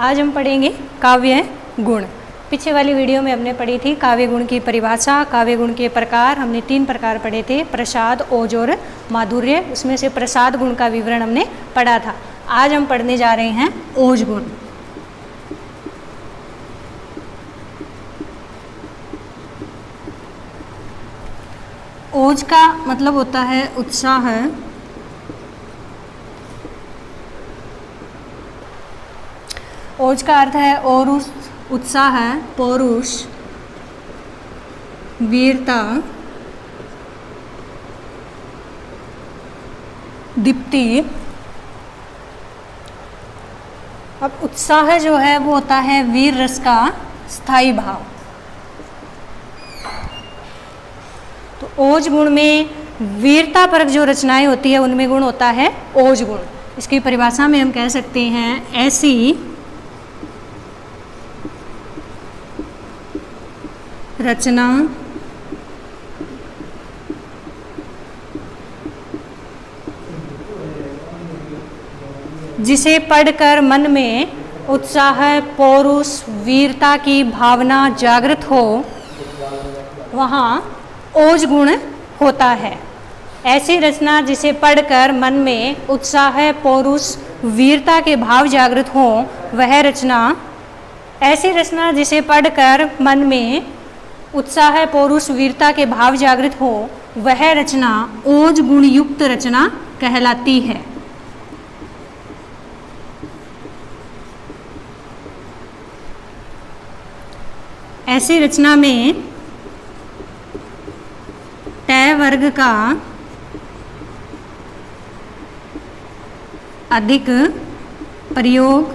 आज हम पढ़ेंगे काव्य गुण। पीछे वाली वीडियो में हमने पढ़ी थी काव्य गुण की परिभाषा, काव्य गुण के प्रकार। हमने 3 प्रकार पढ़े थे, प्रसाद, ओज और माधुर्य। उसमें से प्रसाद गुण का विवरण हमने पढ़ा था। आज हम पढ़ने जा रहे हैं ओज गुण। ओज का मतलब होता है उत्साह, ओज का अर्थ है औरुष, उत्साह, पौरुष, वीरता, दीप्ति। अब उत्साह जो है वो होता है वीर रस का स्थायी भाव। तो ओज गुण में वीरता परक जो रचनाएं होती है उनमें गुण होता है ओज गुण। इसकी परिभाषा में हम कह सकते हैं ऐसी रचना जिसे पढ़कर मन में उत्साह, पौरुष, वीरता की भावना जागृत हो, वहाँ ओज गुण होता है। ऐसी रचना जिसे पढ़कर मन में उत्साह, पौरुष, वीरता के भाव जागृत हो, वह रचना, ऐसी रचना जिसे पढ़कर मन में उत्साह, पौरुष, वीरता के भाव जागृत हो, वह रचना ओज गुण युक्त रचना कहलाती है। ऐसी रचना में तय वर्ग का अधिक प्रयोग,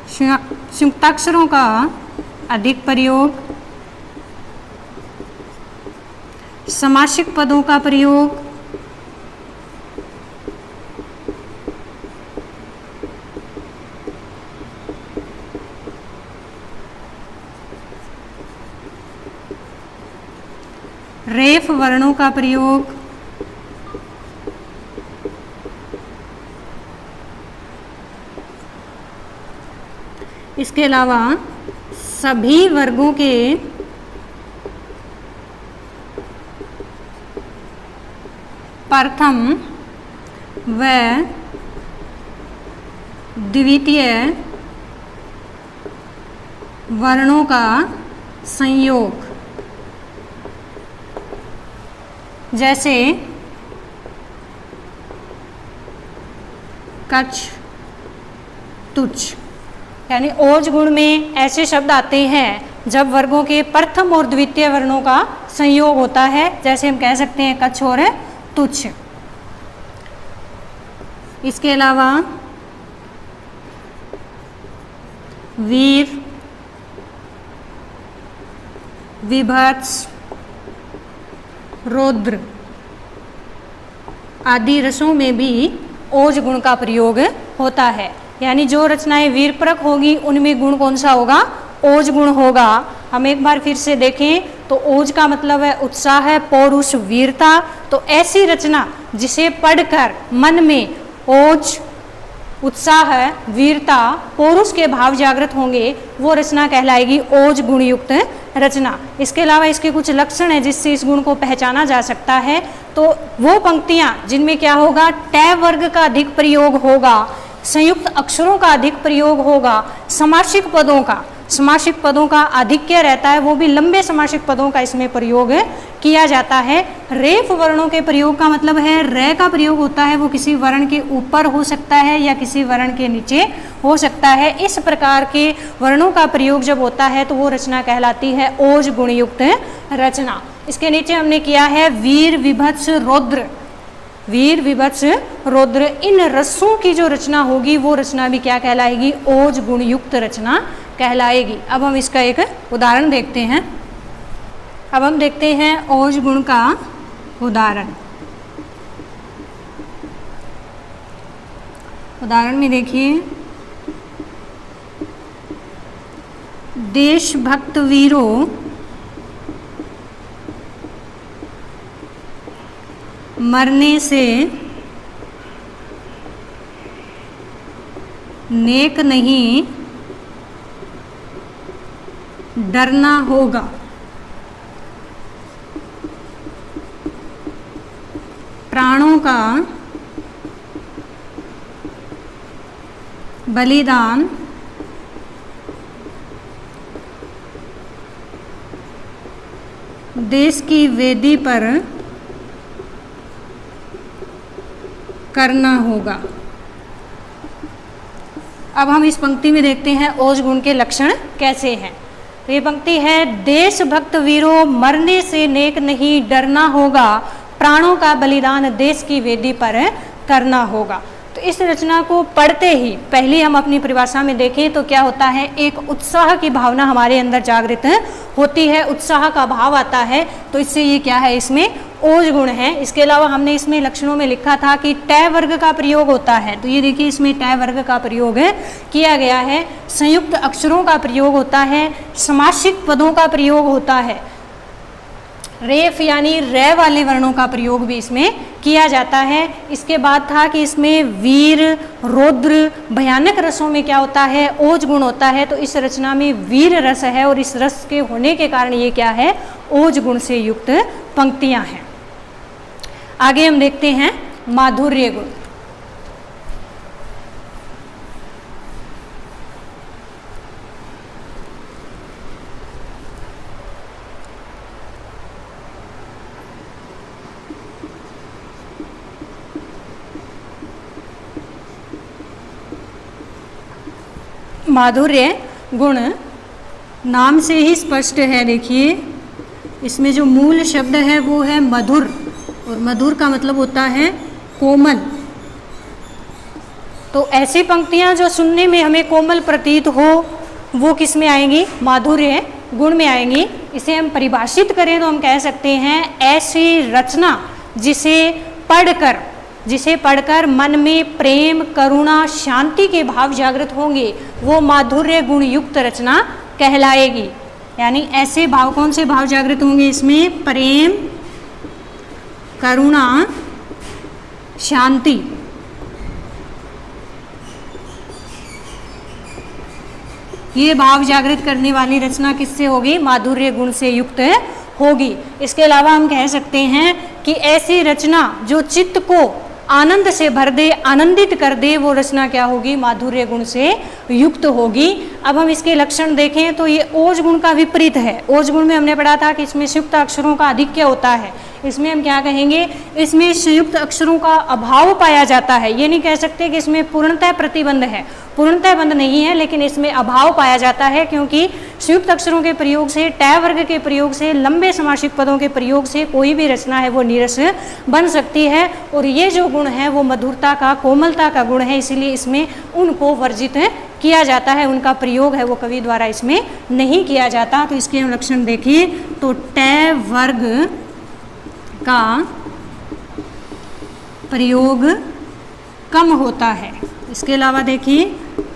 संयुक्ताक्षरों का अधिक प्रयोग, समासिक पदों का प्रयोग, रेफ वर्णों का प्रयोग, इसके अलावा सभी वर्गों के प्रथम व द्वितीय वर्णों का संयोग, जैसे कच्छ, तुच्छ। यानी ओज गुण में ऐसे शब्द आते हैं जब वर्गों के प्रथम और द्वितीय वर्णों का संयोग होता है, जैसे हम कह सकते हैं कच्छ और तुच्छ। इसके अलावा वीर, विभत्स, रौद्र आदि रसों में भी ओज गुण का प्रयोग होता है। यानी जो रचनाएं वीरपरक होगी उनमें गुण कौन सा होगा? ओज गुण होगा। हम एक बार फिर से देखें तो ओज का मतलब है उत्साह, पौरुष, वीरता। तो ऐसी रचना जिसे पढ़कर मन में ओज, उत्साह, वीरता, पौरुष के भाव जागृत होंगे वो रचना कहलाएगी ओज गुण युक्त रचना। इसके अलावा इसके कुछ लक्षण हैं जिससे इस गुण को पहचाना जा सकता है। तो वो पंक्तियां जिनमें क्या होगा? टै वर्ग का अधिक प्रयोग होगा, संयुक्त अक्षरों का अधिक प्रयोग होगा, समासिक पदों का आधिक्य रहता है, वो भी लंबे समासिक पदों का इसमें प्रयोग किया जाता है। रेफ वर्णों के प्रयोग का मतलब है रे का प्रयोग होता है वो किसी वर्ण के ऊपर हो सकता है या किसी वर्ण के नीचे हो सकता है। इस प्रकार के वर्णों का प्रयोग जब होता है तो वो रचना कहलाती है ओज गुणयुक्त रचना। इसके नीचे हमने किया है वीर, विभत्स, रौद्र। वीर, विभत्स, रौद्र, इन रसों की जो रचना होगी वो रचना भी क्या कहलाएगी? ओज गुण युक्त रचना कहलाएगी। अब हम इसका एक उदाहरण देखते हैं। अब हम देखते हैं ओज गुण का उदाहरण। उदाहरण में देखिए, देशभक्त वीरों मरने से नेक नहीं डरना होगा। प्राणों का बलिदान देश की वेदी पर करना होगा। अब हम इस पंक्ति में देखते हैं ओज गुण के लक्षण कैसे हैं। तो ये पंक्ति है, देशभक्त वीरों मरने से नेक नहीं डरना होगा, प्राणों का बलिदान देश की वेदी पर करना होगा। तो इस रचना को पढ़ते ही पहले हम अपनी परिभाषा में देखें तो क्या होता है, एक उत्साह की भावना हमारे अंदर जागृत होती है, उत्साह का भाव आता है। तो इससे ये क्या है, इसमें ओज गुण है। इसके अलावा हमने इसमें लक्षणों में लिखा था कि टै वर्ग का प्रयोग होता है। तो ये देखिए इसमें टै वर्ग का प्रयोग किया गया है, संयुक्त अक्षरों का प्रयोग होता है, समासिक पदों का प्रयोग होता है, रेफ यानी रे वाले वर्णों का प्रयोग भी इसमें किया जाता है। इसके बाद था कि इसमें वीर, रौद्र, भयानक रसों में क्या होता है, ओज गुण होता है। तो इस रचना में वीर रस है और इस रस के होने के कारण ये क्या है, ओज गुण से युक्त पंक्तियां हैं। आगे हम देखते हैं माधुर्य गुण। माधुर्य गुण नाम से ही स्पष्ट है। देखिए इसमें जो मूल शब्द है वो है मधुर, और मधुर का मतलब होता है कोमल। तो ऐसी पंक्तियां जो सुनने में हमें कोमल प्रतीत हो वो किस में आएंगी, माधुर्य गुण में आएंगी। इसे हम परिभाषित करें तो हम कह सकते हैं ऐसी रचना जिसे पढ़कर मन में प्रेम, करुणा, शांति के भाव जागृत होंगे वो माधुर्य गुण युक्त रचना कहलाएगी। यानी ऐसे भाव, कौन से भाव जागृत होंगे इसमें, प्रेम, करुणा, शांति। ये भाव जागृत करने वाली रचना किससे होगी, माधुर्य गुण से युक्त होगी। इसके अलावा हम कह सकते हैं कि ऐसी रचना जो चित्त को आनंद से भर दे, आनंदित कर दे, वो रचना क्या होगी, माधुर्य गुण से युक्त होगी। अब हम इसके लक्षण देखें तो ये ओज गुण का विपरीत है। ओज गुण में हमने पढ़ा था कि इसमें संयुक्त अक्षरों का अधिक्य होता है। इसमें हम क्या कहेंगे, इसमें संयुक्त अक्षरों का अभाव पाया जाता है। ये नहीं कह सकते कि इसमें पूर्णतः प्रतिबंध है, पूर्णतः बंद नहीं है, लेकिन इसमें अभाव पाया जाता है क्योंकि संयुक्त अक्षरों के प्रयोग से, टै वर्ग के प्रयोग से, लंबे समासिक पदों के प्रयोग से कोई भी रचना है वो नीरस बन सकती है। और ये जो गुण है वो मधुरता का, कोमलता का गुण है, इसीलिए इसमें उनको वर्जित किया जाता है, उनका प्रयोग है वो कवि द्वारा इसमें नहीं किया जाता। तो इसके हम लक्षण देखिए तो टै वर्ग का प्रयोग कम होता है। इसके अलावा देखिए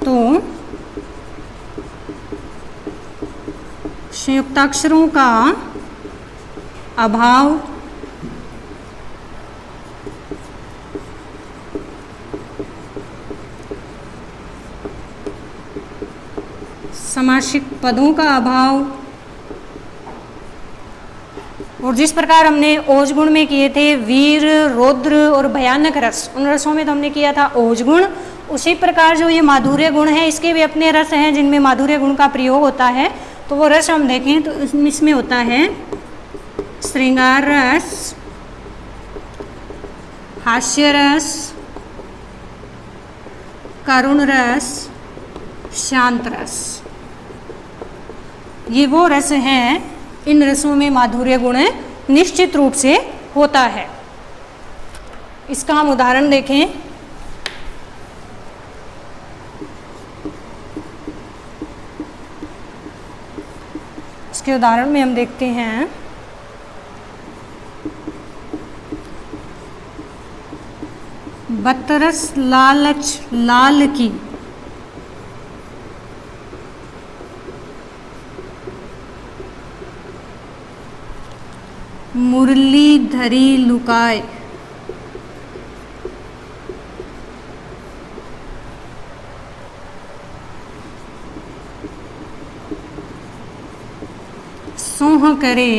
तो संयुक्ताक्षरों का अभाव, समासिक पदों का अभाव, और जिस प्रकार हमने ओज गुण में किए थे वीर, रौद्र और भयानक रस, उन रसों में तो हमने किया था ओज गुण, उसी प्रकार जो ये माधुर्य गुण है इसके भी अपने रस हैं जिनमें माधुर्य गुण का प्रयोग होता है। तो वो रस हम देखें तो इसमें होता है श्रृंगार रस, हास्य रस, करुण रस, शांत रस। ये वो रस हैं, इन रसों में माधुर्य गुण निश्चित रूप से होता है। इसका हम उदाहरण देखें। इसके उदाहरण में हम देखते हैं बतरस लालच लाल की, मुरली धरी लुकाए। सोह करे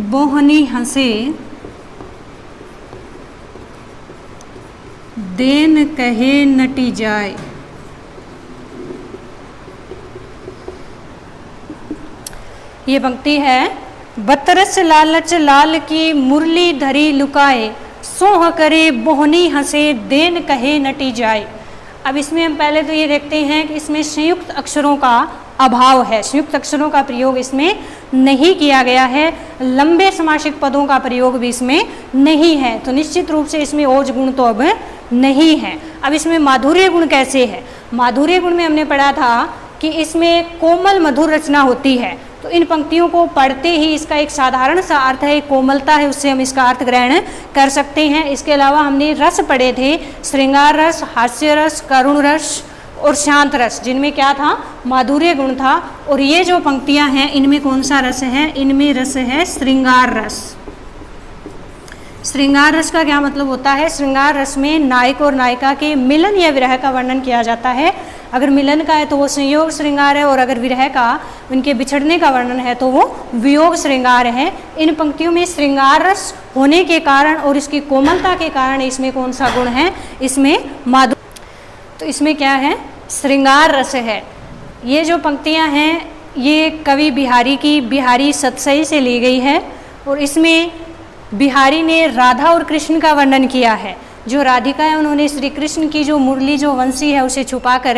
बोहनी हंसे देन कहे नटी जाए। ये पंक्ति है, बतरस लालच लाल की मुरली धरी लुकाए, सोह करे बोहनी हंसे देन कहे नटी जाए। अब इसमें हम पहले तो ये देखते हैं कि इसमें संयुक्त अक्षरों का अभाव है, संयुक्त अक्षरों का प्रयोग इसमें नहीं किया गया है, लंबे समासिक पदों का प्रयोग भी इसमें नहीं है, तो निश्चित रूप से इसमें ओज गुण तो अब नहीं है। अब इसमें माधुर्य गुण कैसे है? माधुर्य गुण में हमने पढ़ा था कि इसमें कोमल मधुर रचना होती है, तो इन पंक्तियों को पढ़ते ही इसका एक साधारण सा अर्थ है, कोमलता है, उससे हम इसका अर्थ ग्रहण कर सकते हैं। इसके अलावा हमने रस पढ़े थे, श्रृंगार रस, हास्य रस, करुण रस और शांत रस, जिनमें क्या था? माधुर्य गुण था। और ये जो पंक्तियां हैं इनमें कौन सा रस है? इनमें रस है श्रृंगार रस। श्रृंगार रस का क्या मतलब होता है? श्रृंगार रस में नायक और नायिका के मिलन या विरह का वर्णन किया जाता है। अगर मिलन का है तो वो संयोग श्रृंगार है, और अगर विरह का, उनके बिछड़ने का वर्णन है तो वो वियोग श्रृंगार है। इन पंक्तियों में श्रृंगार रस होने के कारण और इसकी कोमलता के कारण इसमें कौन सा गुण है? इसमें माधुर्य। तो इसमें क्या है? श्रृंगार रस है। ये जो पंक्तियां हैं ये कवि बिहारी की बिहारी सतसई से ली गई है, और इसमें बिहारी ने राधा और कृष्ण का वर्णन किया है। जो राधिका है उन्होंने श्री कृष्ण की जो मुरली, जो वंशी है, उसे छुपा कर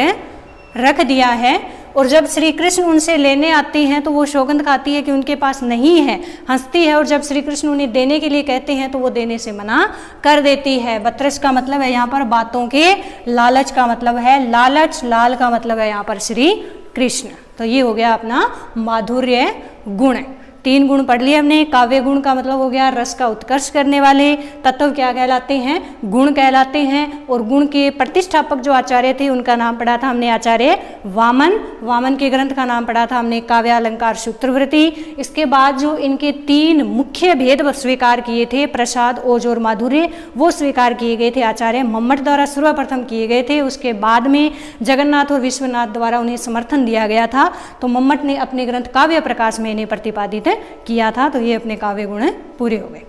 रख दिया है, और जब श्री कृष्ण उनसे लेने आती हैं तो वो सौगंध खाती है कि उनके पास नहीं है, हंसती है, और जब श्री कृष्ण उन्हें देने के लिए कहते हैं तो वो देने से मना कर देती है। बतरस का मतलब है यहाँ पर बातों के, लालच का मतलब है लालच, लाल का मतलब है यहाँ पर श्री कृष्ण। तो ये हो गया अपना माधुर्य गुण। 3 गुण पढ़ लिए हमने। काव्य गुण का मतलब हो गया रस का उत्कर्ष करने वाले तत्व क्या कहलाते हैं? गुण कहलाते हैं। और गुण के प्रतिष्ठापक जो आचार्य थे उनका नाम पढ़ा था हमने आचार्य वामन। वामन के ग्रंथ का नाम पढ़ा था हमने काव्यालंकार सूत्रवृत्ति। इसके बाद जो इनके 3 मुख्य भेद स्वीकार किए थे, प्रसाद, ओज और माधुर्य, वो स्वीकार किए गए थे आचार्य मम्मट द्वारा, सर्वप्रथम किए गए थे। उसके बाद में जगन्नाथ और विश्वनाथ द्वारा उन्हें समर्थन दिया गया था, तो मम्मट ने अपने ग्रंथ काव्य प्रकाश में इन्हें प्रतिपादित किया था। तो ये अपने काव्य गुण पूरे हो गए।